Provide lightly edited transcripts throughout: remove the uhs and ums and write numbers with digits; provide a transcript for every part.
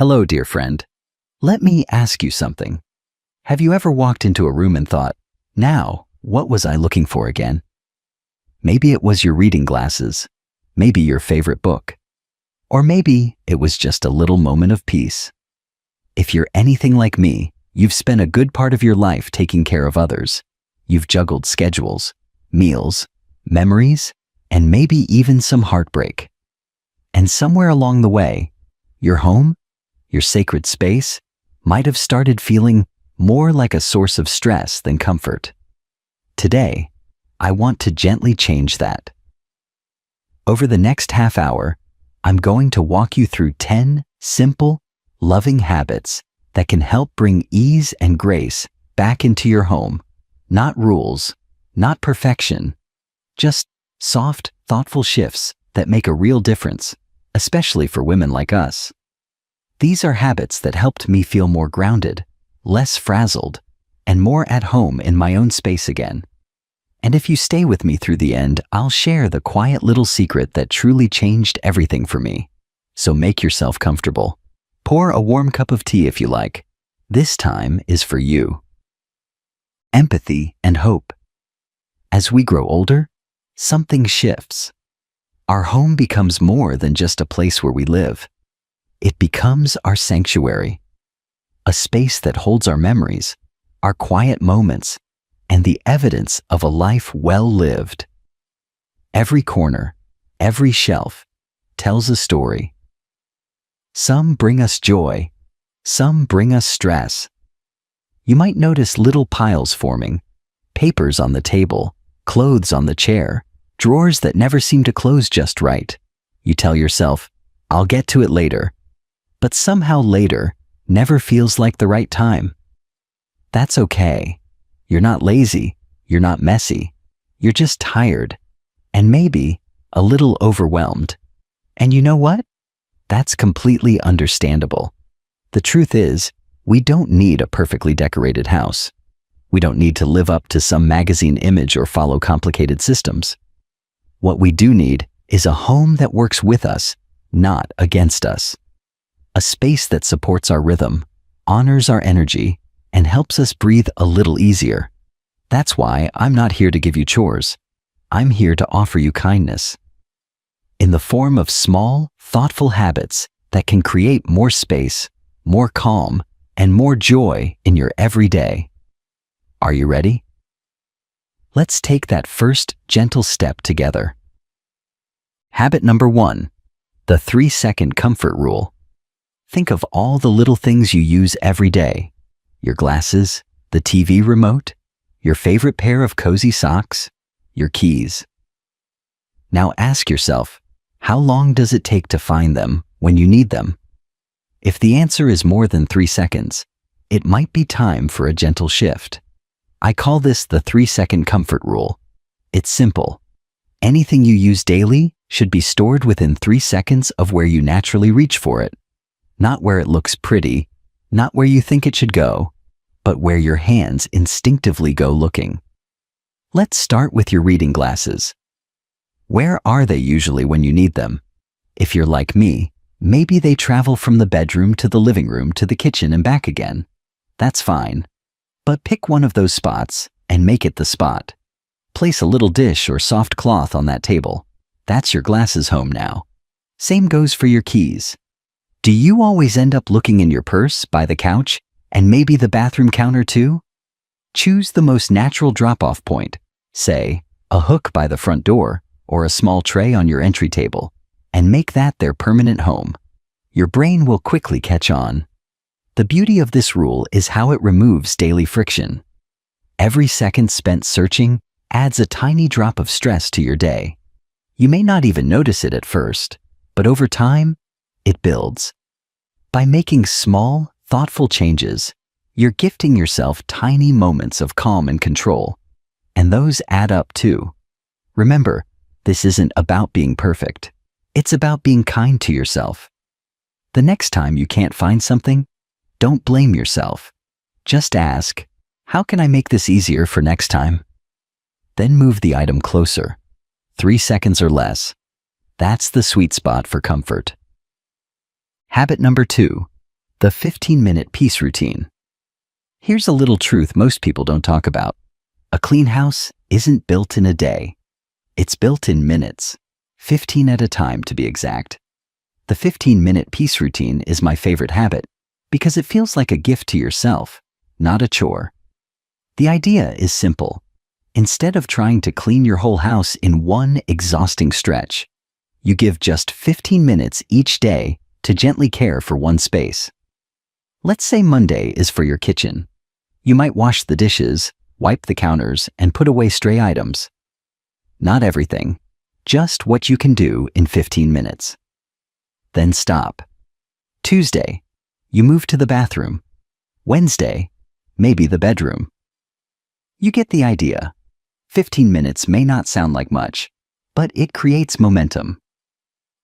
Hello, dear friend. Let me ask you something. Have you ever walked into a room and thought, now, what was I looking for again? Maybe it was your reading glasses, maybe your favorite book, or maybe it was just a little moment of peace. If you're anything like me, you've spent a good part of your life taking care of others. You've juggled schedules, meals, memories, and maybe even some heartbreak. And somewhere along the way, your home, your sacred space, might have started feeling more like a source of stress than comfort. Today, I want to gently change that. Over the next half hour, I'm going to walk you through 10 simple, loving habits that can help bring ease and grace back into your home. Not rules, not perfection, just soft, thoughtful shifts that make a real difference, especially for women like us. These are habits that helped me feel more grounded, less frazzled, and more at home in my own space again. And if you stay with me through the end, I'll share the quiet little secret that truly changed everything for me. So make yourself comfortable. Pour a warm cup of tea if you like. This time is for you. Empathy and hope. As we grow older, something shifts. Our home becomes more than just a place where we live. It becomes our sanctuary, a space that holds our memories, our quiet moments, and the evidence of a life well lived. Every corner, every shelf, tells a story. Some bring us joy, some bring us stress. You might notice little piles forming, papers on the table, clothes on the chair, drawers that never seem to close just right. You tell yourself, I'll get to it later. But somehow later never feels like the right time. That's okay. You're not lazy, you're not messy, you're just tired, and maybe a little overwhelmed. And you know what? That's completely understandable. The truth is, we don't need a perfectly decorated house. We don't need to live up to some magazine image or follow complicated systems. What we do need is a home that works with us, not against us. A space that supports our rhythm, honors our energy, and helps us breathe a little easier. That's why I'm not here to give you chores. I'm here to offer you kindness. In the form of small, thoughtful habits that can create more space, more calm, and more joy in your everyday. Are you ready? Let's take that first gentle step together. Habit number 1, the 3-second comfort rule. Think of all the little things you use every day. Your glasses, the TV remote, your favorite pair of cozy socks, your keys. Now ask yourself, how long does it take to find them when you need them? If the answer is more than 3 seconds, it might be time for a gentle shift. I call this the 3-second comfort rule. It's simple. Anything you use daily should be stored within 3 seconds of where you naturally reach for it. Not where it looks pretty, not where you think it should go, but where your hands instinctively go looking. Let's start with your reading glasses. Where are they usually when you need them? If you're like me, maybe they travel from the bedroom to the living room to the kitchen and back again. That's fine. But pick one of those spots and make it the spot. Place a little dish or soft cloth on that table. That's your glasses home now. Same goes for your keys. Do you always end up looking in your purse, by the couch, and maybe the bathroom counter too? Choose the most natural drop-off point, say, a hook by the front door or a small tray on your entry table, and make that their permanent home. Your brain will quickly catch on. The beauty of this rule is how it removes daily friction. Every second spent searching adds a tiny drop of stress to your day. You may not even notice it at first, but over time, it builds. By making small, thoughtful changes, you're gifting yourself tiny moments of calm and control, and those add up too. Remember, this isn't about being perfect. It's about being kind to yourself. The next time you can't find something, don't blame yourself. Just ask, how can I make this easier for next time? Then move the item closer. 3 seconds or less. That's the sweet spot for comfort. Habit number 2, The 15-minute peace routine. Here's a little truth most people don't talk about. A clean house isn't built in a day. It's built in minutes, 15 at a time to be exact. The 15-minute peace routine is my favorite habit because it feels like a gift to yourself, not a chore. The idea is simple. Instead of trying to clean your whole house in one exhausting stretch, you give just 15 minutes each day to gently care for one space. Let's say Monday is for your kitchen. You might wash the dishes, wipe the counters, and put away stray items. Not everything, just what you can do in 15 minutes. Then stop. Tuesday, you move to the bathroom. Wednesday, maybe the bedroom. You get the idea. 15 minutes may not sound like much, but it creates momentum.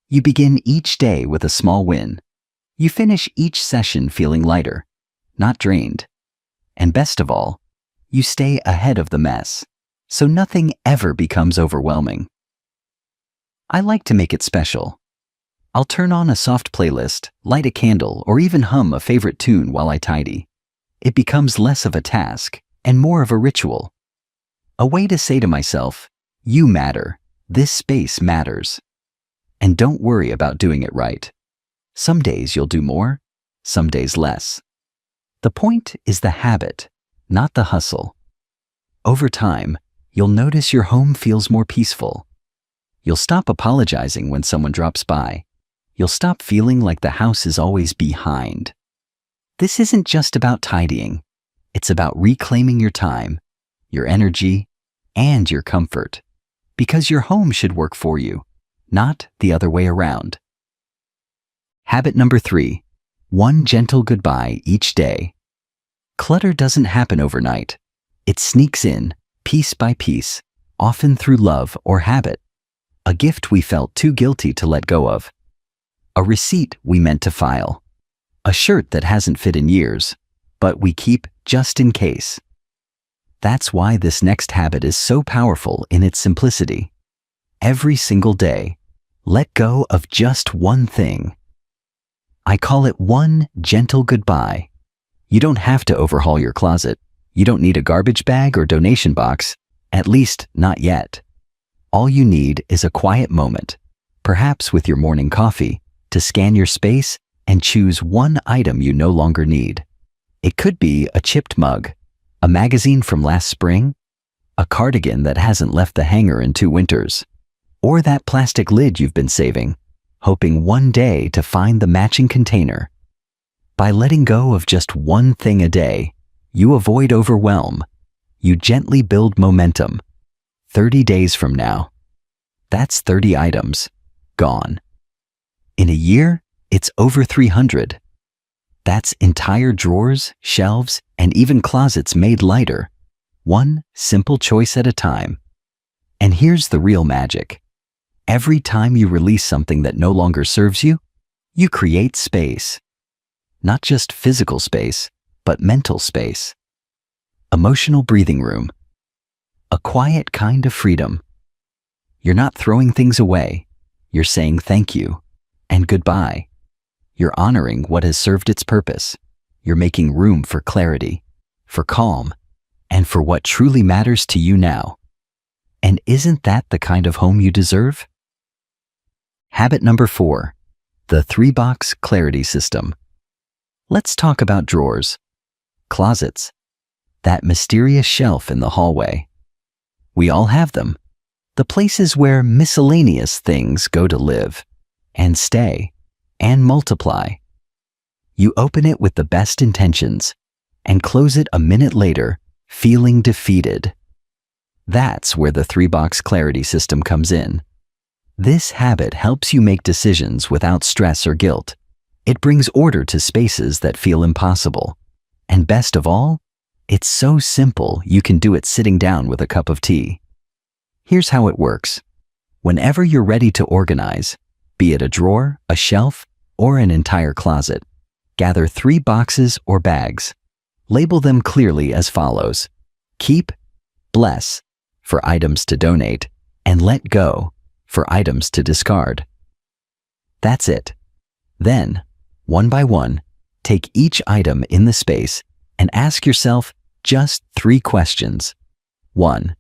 You begin each day with a small win. You finish each session feeling lighter, not drained. And best of all, you stay ahead of the mess, so nothing ever becomes overwhelming. I like to make it special. I'll turn on a soft playlist, light a candle, or even hum a favorite tune while I tidy. It becomes less of a task and more of a ritual. A way to say to myself, you matter, this space matters. And don't worry about doing it right. Some days you'll do more, some days less. The point is the habit, not the hustle. Over time, you'll notice your home feels more peaceful. You'll stop apologizing when someone drops by. You'll stop feeling like the house is always behind. This isn't just about tidying. It's about reclaiming your time, your energy, and your comfort. Because your home should work for you, not the other way around. Habit number 3, one gentle goodbye each day. Clutter doesn't happen overnight. It sneaks in, piece by piece, often through love or habit. A gift we felt too guilty to let go of. A receipt we meant to file. A shirt that hasn't fit in years, but we keep just in case. That's why this next habit is so powerful in its simplicity. Every single day, let go of just one thing. I call it one gentle goodbye. You don't have to overhaul your closet. You don't need a garbage bag or donation box, at least not yet. All you need is a quiet moment, perhaps with your morning coffee, to scan your space and choose one item you no longer need. It could be a chipped mug, a magazine from last spring, a cardigan that hasn't left the hanger in 2 winters, or that plastic lid you've been saving, hoping one day to find the matching container. By letting go of just one thing a day, you avoid overwhelm. You gently build momentum. 30 days from now, that's 30 items, gone. In a year, it's over 300. That's entire drawers, shelves, and even closets made lighter. One simple choice at a time. And here's the real magic. Every time you release something that no longer serves you, you create space. Not just physical space, but mental space. Emotional breathing room. A quiet kind of freedom. You're not throwing things away. You're saying thank you and goodbye. You're honoring what has served its purpose. You're making room for clarity, for calm, and for what truly matters to you now. And isn't that the kind of home you deserve? Habit number 4, the 3-box clarity system. Let's talk about drawers, closets, that mysterious shelf in the hallway. We all have them, the places where miscellaneous things go to live and stay and multiply. You open it with the best intentions and close it a minute later, feeling defeated. That's where the 3-box clarity system comes in. This habit helps you make decisions without stress or guilt. It brings order to spaces that feel impossible. And best of all, it's so simple you can do it sitting down with a cup of tea. Here's how it works. Whenever you're ready to organize, be it a drawer, a shelf, or an entire closet, gather 3 boxes or bags. Label them clearly as follows: keep, bless, for items to donate, and let go, for items to discard. That's it. Then, one by one, Take each item in the space and ask yourself just 3 questions. 1.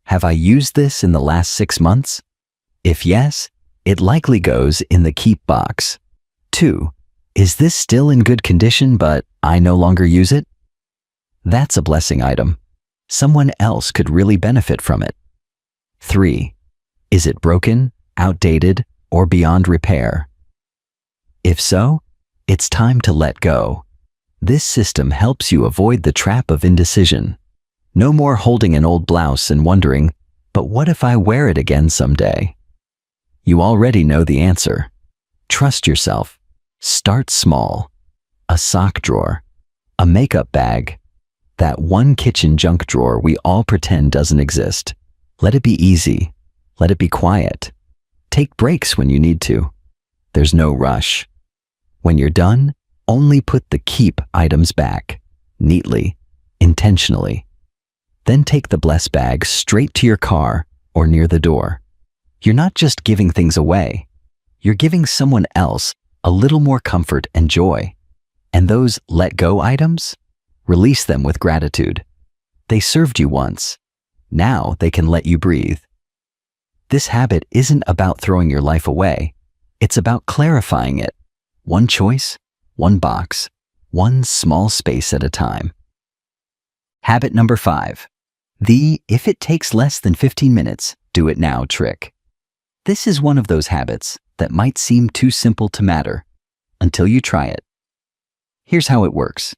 Have I used this in the last 6 months? If yes, it likely goes in the keep box. 2. Is this still in good condition but I no longer use it? That's a blessing item. Someone else could really benefit from it. 3. Is it broken, outdated, or beyond repair? If so, it's time to let go. This system helps you avoid the trap of indecision. No more holding an old blouse and wondering, but what if I wear it again someday? You already know the answer. Trust yourself. Start small. A sock drawer, a makeup bag, that one kitchen junk drawer we all pretend doesn't exist. Let it be easy. Let it be quiet. Take breaks when you need to. There's no rush. When you're done, only put the keep items back, neatly, intentionally. Then take the bless bag straight to your car or near the door. You're not just giving things away. You're giving someone else a little more comfort and joy. And those let go items? Release them with gratitude. They served you once. Now they can let you breathe. This habit isn't about throwing your life away. It's about clarifying it. One choice, one box, one small space at a time. Habit number 5. The if it takes less than 15 minutes, do it now trick. This is one of those habits that might seem too simple to matter until you try it. Here's how it works.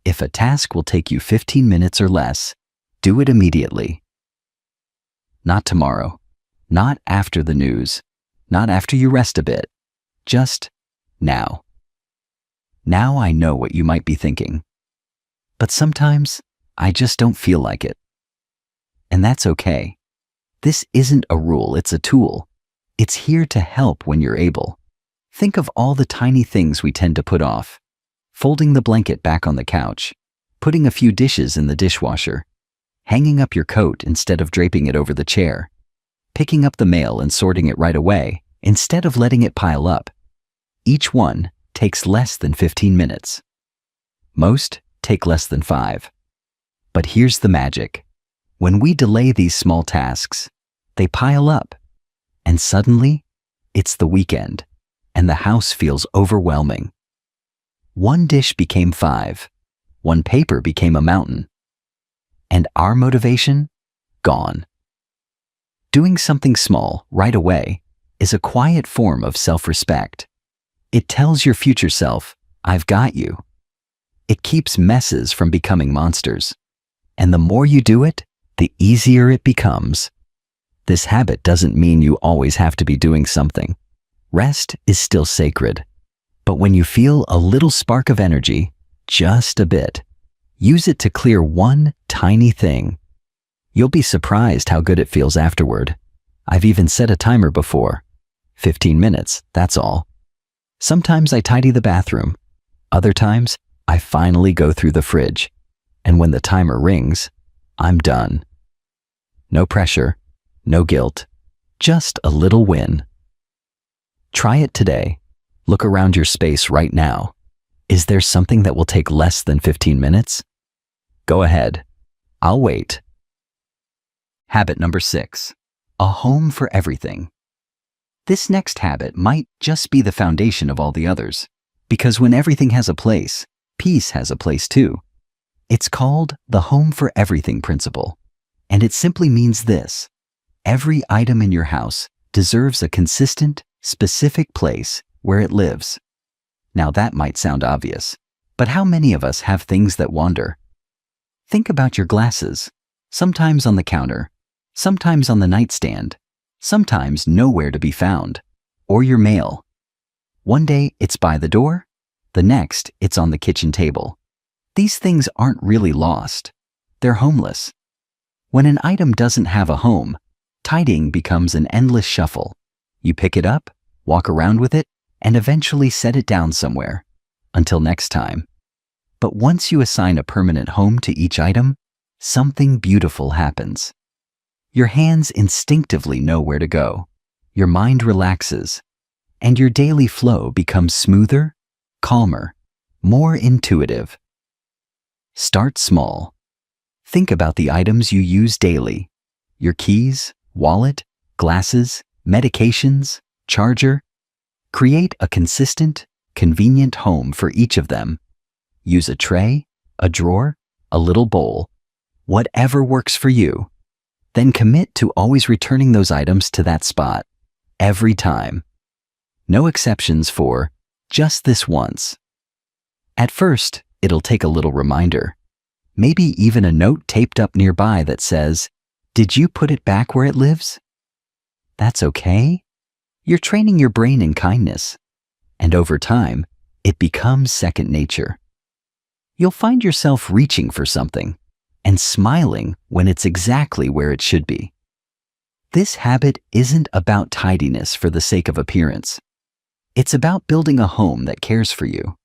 If a task will take you 15 minutes or less, do it immediately. Not tomorrow, not after the news, not after you rest a bit, just now. Now I know what you might be thinking. But sometimes I just don't feel like it. And that's okay. This isn't a rule, it's a tool. It's here to help when you're able. Think of all the tiny things we tend to put off. Folding the blanket back on the couch, putting a few dishes in the dishwasher, hanging up your coat instead of draping it over the chair, picking up the mail and sorting it right away instead of letting it pile up. Each one takes less than 15 minutes. Most take less than 5. But here's the magic. When we delay these small tasks, they pile up, and suddenly, it's the weekend, and the house feels overwhelming. One dish became 5. One paper became a mountain. And our motivation? Gone. Doing something small right away is a quiet form of self-respect. It tells your future self, I've got you. It keeps messes from becoming monsters. And the more you do it, the easier it becomes. This habit doesn't mean you always have to be doing something. Rest is still sacred. But when you feel a little spark of energy, just a bit, use it to clear one tiny thing. You'll be surprised how good it feels afterward. I've even set a timer before. 15 minutes, that's all. Sometimes I tidy the bathroom. Other times, I finally go through the fridge. And when the timer rings, I'm done. No pressure, no guilt, just a little win. Try it today. Look around your space right now. Is there something that will take less than 15 minutes? Go ahead. I'll wait. Habit number 6. A home for everything. This next habit might just be the foundation of all the others, because when everything has a place, peace has a place too. It's called the home for everything principle, and it simply means this. Every item in your house deserves a consistent, specific place where it lives. Now that might sound obvious, but how many of us have things that wander? Think about your glasses, sometimes on the counter, sometimes on the nightstand, sometimes nowhere to be found, or your mail. One day it's by the door, the next it's on the kitchen table. These things aren't really lost. They're homeless. When an item doesn't have a home, tidying becomes an endless shuffle. You pick it up, walk around with it, and eventually set it down somewhere. Until next time. But once you assign a permanent home to each item, something beautiful happens. Your hands instinctively know where to go. Your mind relaxes. And your daily flow becomes smoother, calmer, more intuitive. Start small. Think about the items you use daily: your keys, wallet, glasses, medications, charger. Create a consistent, convenient home for each of them. Use a tray, a drawer, a little bowl, whatever works for you. Then commit to always returning those items to that spot, every time. No exceptions for just this once. At first, it'll take a little reminder. Maybe even a note taped up nearby that says, "Did you put it back where it lives?" That's okay. You're training your brain in kindness. And over time, it becomes second nature. You'll find yourself reaching for something and smiling when it's exactly where it should be. This habit isn't about tidiness for the sake of appearance. It's about building a home that cares for you.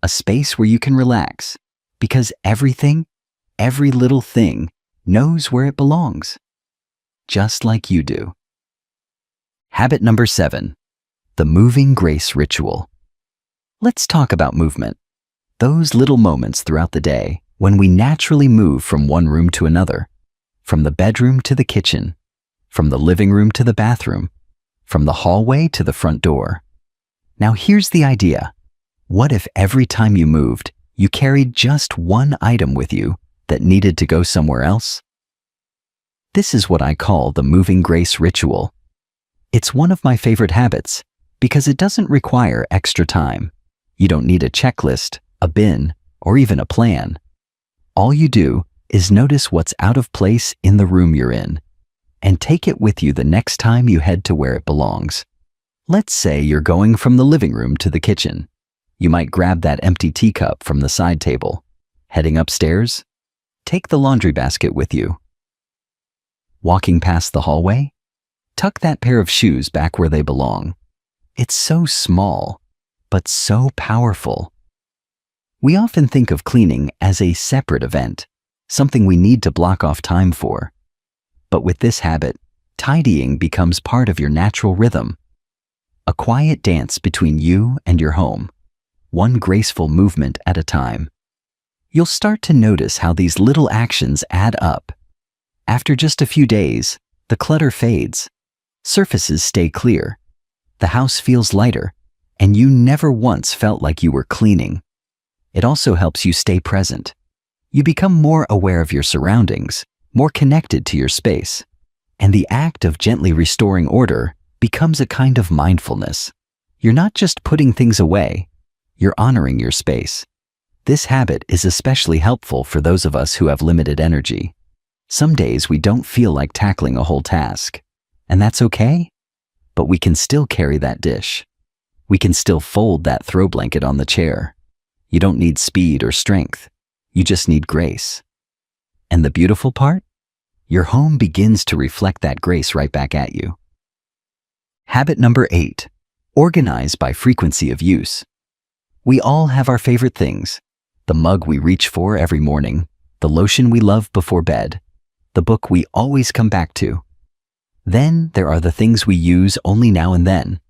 A space where you can relax, because everything, every little thing, knows where it belongs. Just like you do. Habit number 7, the moving grace ritual. Let's talk about movement. Those little moments throughout the day when we naturally move from one room to another, from the bedroom to the kitchen, from the living room to the bathroom, from the hallway to the front door. Now here's the idea. What if every time you moved, you carried just one item with you that needed to go somewhere else? This is what I call the moving grace ritual. It's one of my favorite habits because it doesn't require extra time. You don't need a checklist, a bin, or even a plan. All you do is notice what's out of place in the room you're in and take it with you the next time you head to where it belongs. Let's say you're going from the living room to the kitchen. You might grab that empty teacup from the side table. Heading upstairs, take the laundry basket with you. Walking past the hallway, tuck that pair of shoes back where they belong. It's so small, but so powerful. We often think of cleaning as a separate event, something we need to block off time for. But with this habit, tidying becomes part of your natural rhythm. A quiet dance between you and your home, one graceful movement at a time. You'll start to notice how these little actions add up. After just a few days, the clutter fades, surfaces stay clear, the house feels lighter, and you never once felt like you were cleaning. It also helps you stay present. You become more aware of your surroundings, more connected to your space, and the act of gently restoring order becomes a kind of mindfulness. You're not just putting things away, you're honoring your space. This habit is especially helpful for those of us who have limited energy. Some days we don't feel like tackling a whole task, and that's okay, but we can still carry that dish. We can still fold that throw blanket on the chair. You don't need speed or strength, you just need grace. And the beautiful part? Your home begins to reflect that grace right back at you. Habit number 8, organize by frequency of use. We all have our favorite things. The mug we reach for every morning, the lotion we love before bed, the book we always come back to. Then there are the things we use only now and then.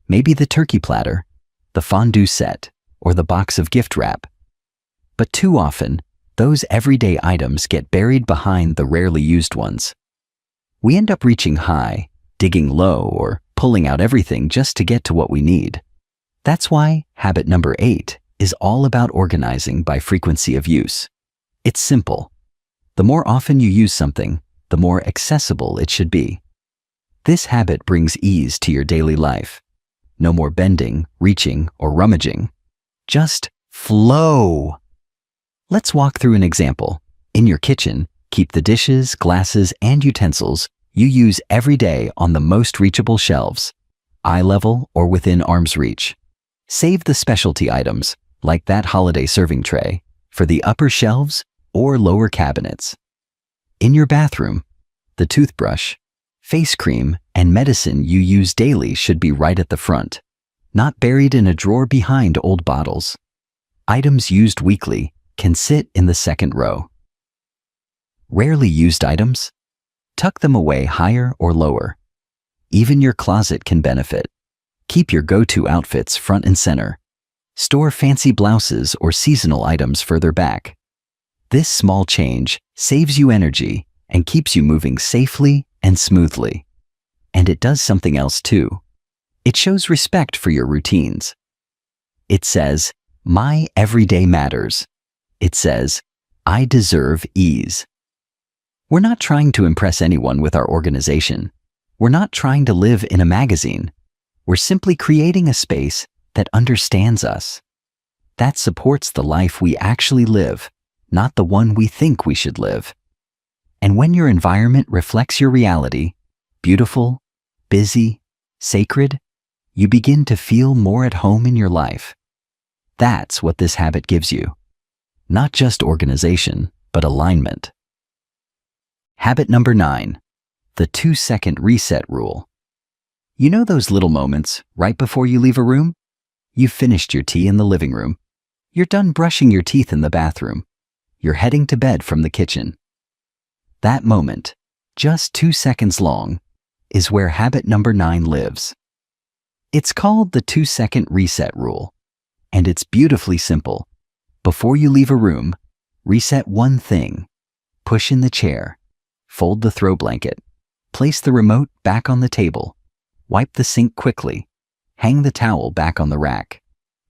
Maybe the turkey platter, the fondue set, or the box of gift wrap. But too often, those everyday items get buried behind the rarely used ones. We end up reaching high, digging low, or pulling out everything just to get to what we need. That's why habit number 8 is all about organizing by frequency of use. It's simple. The more often you use something, the more accessible it should be. This habit brings ease to your daily life. No more bending, reaching, or rummaging. Just flow. Let's walk through an example. In your kitchen, keep the dishes, glasses, and utensils you use every day on the most reachable shelves, eye level or within arm's reach. Save the specialty items, like that holiday serving tray, for the upper shelves or lower cabinets. In your bathroom, the toothbrush, face cream, and medicine you use daily should be right at the front, not buried in a drawer behind old bottles. Items used weekly can sit in the second row. Rarely used items? Tuck them away higher or lower. Even your closet can benefit. Keep your go-to outfits front and center. Store fancy blouses or seasonal items further back. This small change saves you energy and keeps you moving safely and smoothly. And it does something else too. It shows respect for your routines. It says, "My everyday matters." It says, "I deserve ease." We're not trying to impress anyone with our organization. We're not trying to live in a magazine. We're simply creating a space that understands us, that supports the life we actually live, not the one we think we should live. And when your environment reflects your reality, beautiful, busy, sacred, you begin to feel more at home in your life. That's what this habit gives you. Not just organization, but alignment. Habit number 9, the 2-second reset rule. You know those little moments right before you leave a room? You've finished your tea in the living room. You're done brushing your teeth in the bathroom. You're heading to bed from the kitchen. That moment, just 2 seconds long, is where habit number 9 lives. It's called the 2-second reset rule, and it's beautifully simple. Before you leave a room, reset one thing. Push in the chair, fold the throw blanket, place the remote back on the table, wipe the sink quickly, hang the towel back on the rack.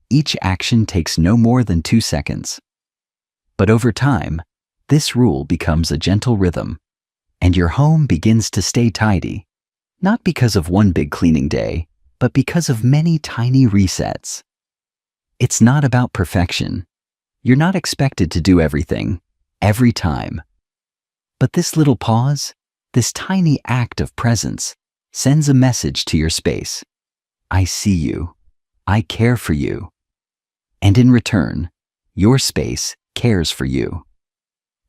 Each action takes no more than 2 seconds. But over time, this rule becomes a gentle rhythm, and your home begins to stay tidy, not because of one big cleaning day, but because of many tiny resets. It's not about perfection. You're not expected to do everything, every time. But this little pause, this tiny act of presence, sends a message to your space. I see you. I care for you. And in return, your space cares for you.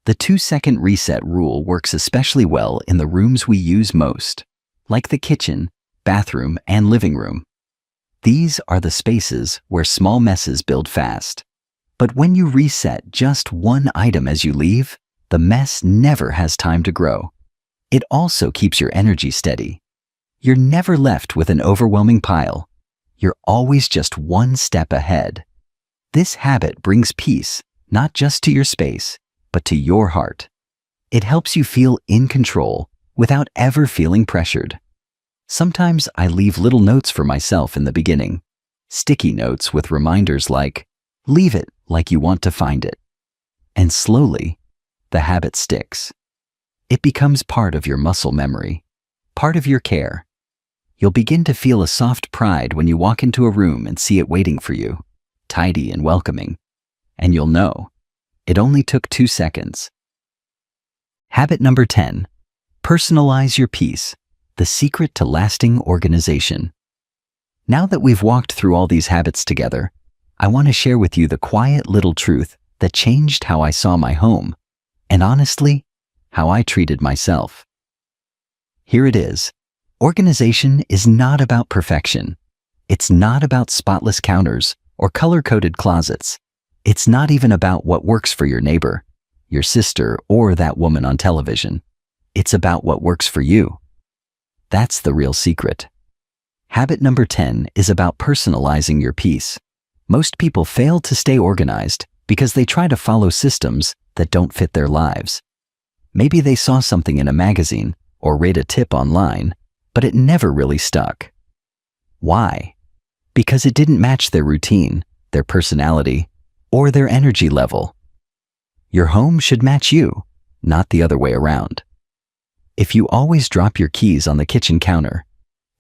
The 2-second reset rule works especially well in the rooms we use most, like the kitchen, bathroom, and living room. These are the spaces where small messes build fast. But when you reset just one item as you leave, the mess never has time to grow. It also keeps your energy steady. You're never left with an overwhelming pile. You're always just one step ahead. This habit brings peace, not just to your space, but to your heart. It helps you feel in control without ever feeling pressured. Sometimes I leave little notes for myself in the beginning, sticky notes with reminders like, "Leave it like you want to find it." And slowly, the habit sticks. It becomes part of your muscle memory, part of your care. You'll begin to feel a soft pride when you walk into a room and see it waiting for you, tidy and welcoming. And you'll know, it only took 2 seconds. Habit number 10, personalize your peace, the secret to lasting organization. Now that we've walked through all these habits together, I want to share with you the quiet little truth that changed how I saw my home, and honestly, how I treated myself. Here it is. Organization is not about perfection. It's not about spotless counters or color-coded closets. It's not even about what works for your neighbor, your sister, or that woman on television. It's about what works for you. That's the real secret. Habit number 10 is about personalizing your peace. Most people fail to stay organized because they try to follow systems that don't fit their lives. Maybe they saw something in a magazine or read a tip online, but it never really stuck. Why? Because it didn't match their routine, their personality, or their energy level. Your home should match you, not the other way around. If you always drop your keys on the kitchen counter,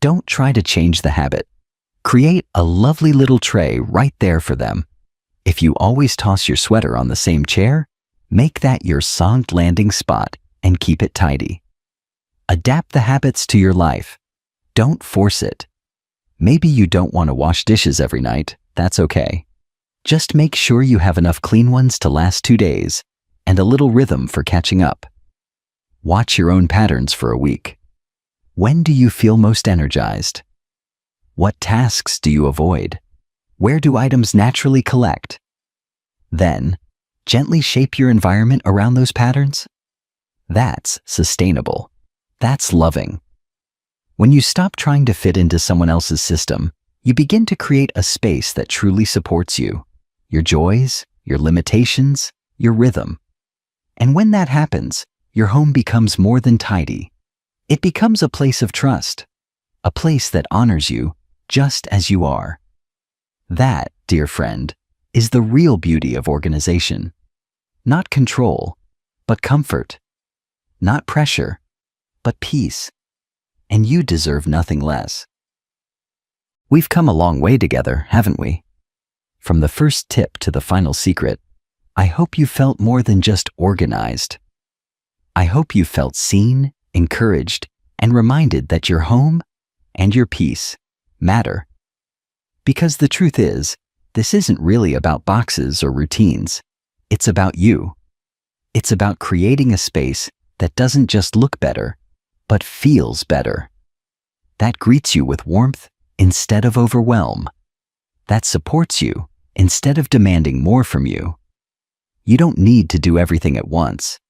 don't try to change the habit. Create a lovely little tray right there for them. If you always toss your sweater on the same chair, make that your soft landing spot and keep it tidy. Adapt the habits to your life. Don't force it. Maybe you don't want to wash dishes every night. That's okay. Just make sure you have enough clean ones to last 2 days and a little rhythm for catching up. Watch your own patterns for a week. When do you feel most energized? What tasks do you avoid? Where do items naturally collect? Then, gently shape your environment around those patterns. That's sustainable. That's loving. When you stop trying to fit into someone else's system, You begin to create a space that truly supports you, your joys, your limitations, your rhythm. And when that happens, your home becomes more than tidy. It becomes a place of trust, a place that honors you just as you are. That, dear friend, is the real beauty of organization. Not control, but comfort. Not pressure, but peace. And you deserve nothing less. We've come a long way together, haven't we? From the first tip to the final secret, I hope you felt more than just organized. I hope you felt seen, encouraged, and reminded that your home and your peace matter. Because the truth is, this isn't really about boxes or routines. It's about you. It's about creating a space that doesn't just look better, but feels better. That greets you with warmth instead of overwhelm. That supports you instead of demanding more from you. You don't need to do everything at once.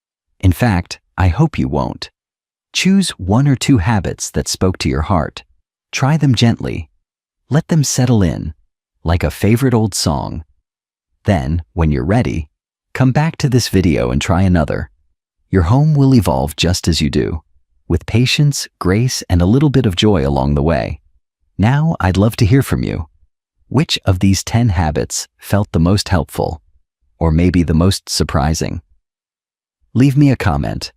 In fact, I hope you won't. Choose 1 or 2 habits that spoke to your heart. Try them gently. Let them settle in, like a favorite old song. Then, when you're ready, come back to this video and try another. Your home will evolve just as you do, with patience, grace, and a little bit of joy along the way. Now, I'd love to hear from you. Which of these 10 habits felt the most helpful, or maybe the most surprising? Leave me a comment.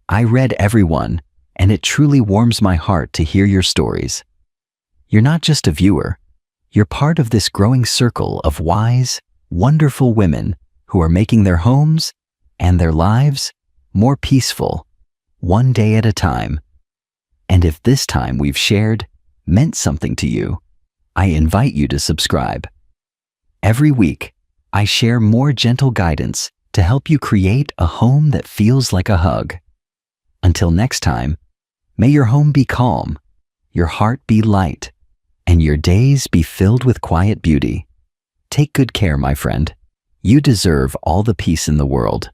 I read every one, and it truly warms my heart to hear your stories. You're not just a viewer. You're part of this growing circle of wise, wonderful women who are making their homes and their lives more peaceful, one day at a time. And if this time we've shared meant something to you, I invite you to subscribe. Every week, I share more gentle guidance to help you create a home that feels like a hug. Until next time, may your home be calm, your heart be light, and your days be filled with quiet beauty. Take good care, my friend. You deserve all the peace in the world.